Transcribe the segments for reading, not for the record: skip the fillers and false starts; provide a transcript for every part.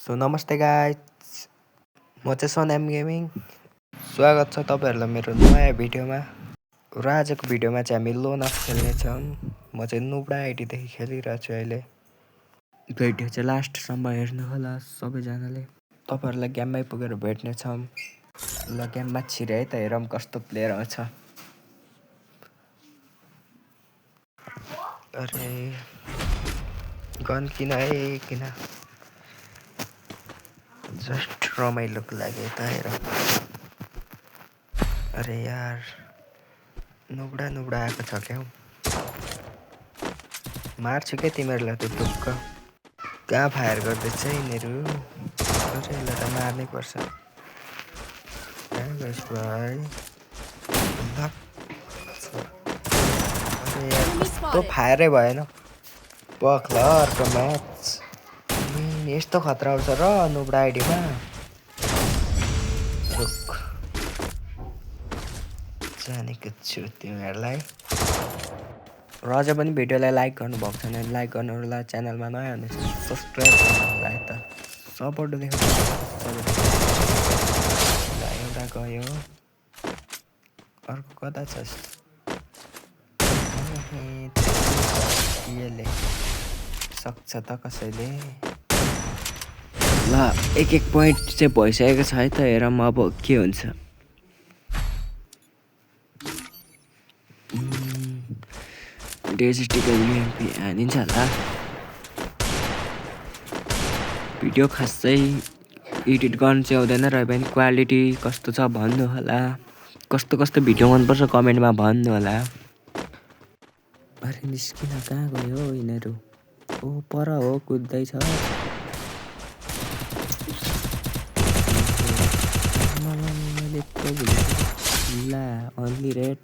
So नमस्ते guys, म चाहिँ सनाम गेमिङ। स्वागत छ तपाईँहरूलाई मेरो नयाँ भिडियोमा। र आजको भिडियोमा चाहिँ हामी लोन अफ खेल्नेछौँ। म चाहिँ नुब्डा आइडीदेखि खेलिरहेको छु अहिले। भिडियो चाहिँ लास्टसम्म हेर्नु होला सबैजनाले। तपाईँहरूलाई गेममै पुगेर भेट्नेछौँ। ल गेममा छिरे है त, हेरौँ कस्तो प्लेयर आउँछ। अरे गन किन है किन, जस्ट रमाइलोको लागि त हेरौँ। अरे यार नुब्डा आएको छ क्या, मार्छु क्या तिमीहरूलाई त ढुक्क। कहाँ फायर गर्दैछ यिनीहरू? अरे यसलाई त मार्नै पर्छ। कहाँ गएछ भाइ? अरे यार कस्तो फायरै भएन। पख ल अर्को म्याच। यस्तो खतरा आउँछ र नुब्डा आइडीमा। रुख जानेको छु तिमीहरूलाई। र अझै पनि भिडियोलाई लाइक गर्नुभएको छैन भने लाइक गर्नु होला। च्यानलमा नयाँ हुनुहुन्छ सब्सक्राइब गर्नु होला है त। सपोर्ट देखाउनु। एउटा गयो, अर्को कता छ? सक्छ त कसैले। ल एक पोइन्ट चाहिँ भइसकेको छ है त, हेरौँ अब के हुन्छ। डेजिटिकल युएमपी हानिन्छ होला। भिडियो खासै एडिट गर्नु चाहिँ आउँदैन र पनि क्वालिटी कस्तो छ भन्नु होला। कस्तो भिडियो मनपर्छ कमेन्टमा भन्नु होला। अरे निस्किन कहाँ गयो यिनीहरू? ओ पर हो कुद्दैछ। ला अन्ली रेड।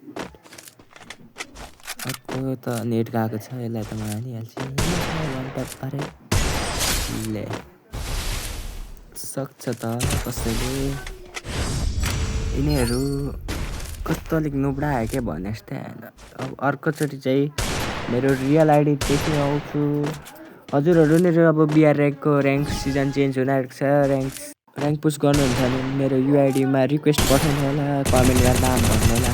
अर्को त नेट गएको छ, यसलाई त म हानिहाल्छु। अरे ले सक्छ त कसैले। यिनीहरू कस्तो अलिक नुब्डा आयो क्या भने जस्तै आएन। अब अर्कोचोटि चाहिँ मेरो रियल आइडीदेखि आउँछु। हजुरहरू नि अब बिआर ऱ्याङ्कको ऱ्याङ्क सिजन चेन्ज हुन आँटेको छ। ऱ्याङ्क पुस गर्नुहुन्छ भने मेरो युआइडीमा रिक्वेस्ट पठाउनु होला। कमेन्टमा नाम भन्नु होला।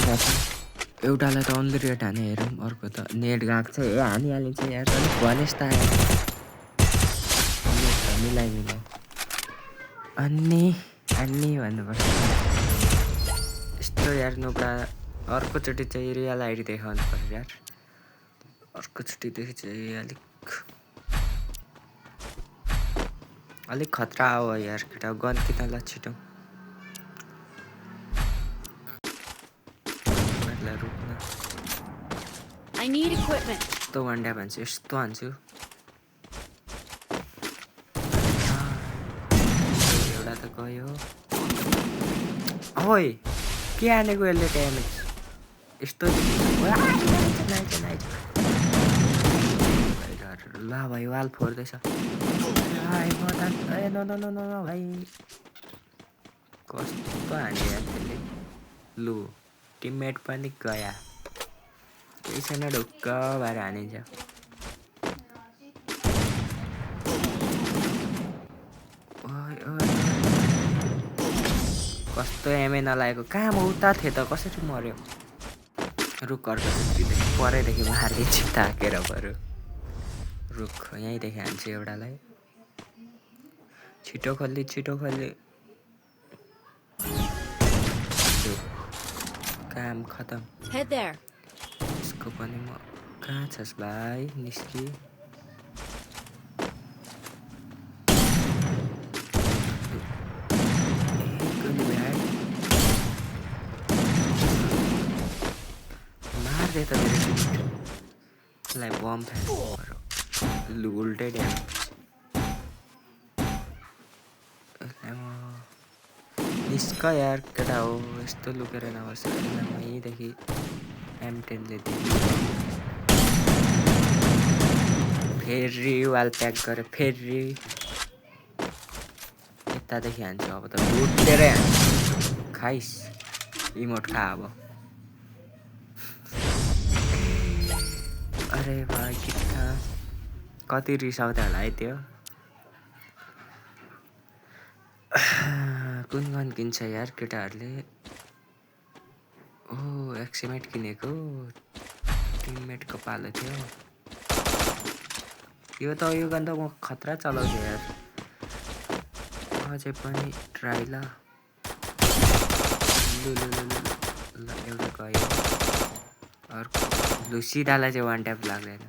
एउटालाई त अन्ली रेट हाने हेरौँ, अर्को त नेट गएको छ। हानिहालिन्छ यार, अलिक भने जस्तो आयो। मिलाइ अन्नी भन्नुपर्छ यस्तो यार नुब्डा। अर्कोचोटि चाहिँ रियल आइडी देखाउनु पर्छ यार। अर्कोचोटिदेखि चाहिँ अलिक खतरा हो यार केटा। गन किन ल छिटो। I need equipment. यस्तो वन्डा भन्छु, यस्तो हान्छु। एउटा त गयो। ओइ के हानेको यसले ड्यामेज यस्तो। ल भाइ वाल फोर्दैछ। भाइ कस्तो हाने यार त्यसले। लु टिममेट पनि गया। केही छैन, ढुक्क भएर हानिन्छ। कस्तो एमए नलागेको। कहाँ म उता थिएँ त, कसरी मऱ्यो? रुख अर्कोचोटिदेखि परैदेखि मारिदिन्छु ताकेर बरु। रुख यहीँदेखि हान्छु एउटालाई। छिटो खोल्ली। काम खतम। यसको पनि म कहाँ छस् भाइ? निस्कि। मार्दै त मेरो बम फ्याँक्नु। लु उल्टै ड्यामेज। निस्क यार केटा हो, यस्तो लुकेर नबस्। यहीँदेखि M10ले फेरि वाल प्याक गरेँ। फेरि यतादेखि हान्छु। अब त उठेरै हान्छु। खाइस इमोट खा अब। अरे भाइ कितना कति रिस आउँथ्यो होला है त्यो। कुन गन किन्छ यार केटाहरूले ओ एक्समेट किनेको टिममेटको पालो थियो यो गन त म खतरा चलाउँछु यार अझै पनि ट्राई ल ल एउटा गयो अर्को लु सिधालाई चाहिँ वान ट्याप लाग्दैन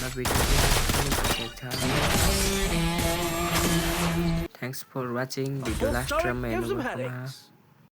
ल video thanks for watching video last टाइममा हेर्नुभएकोमा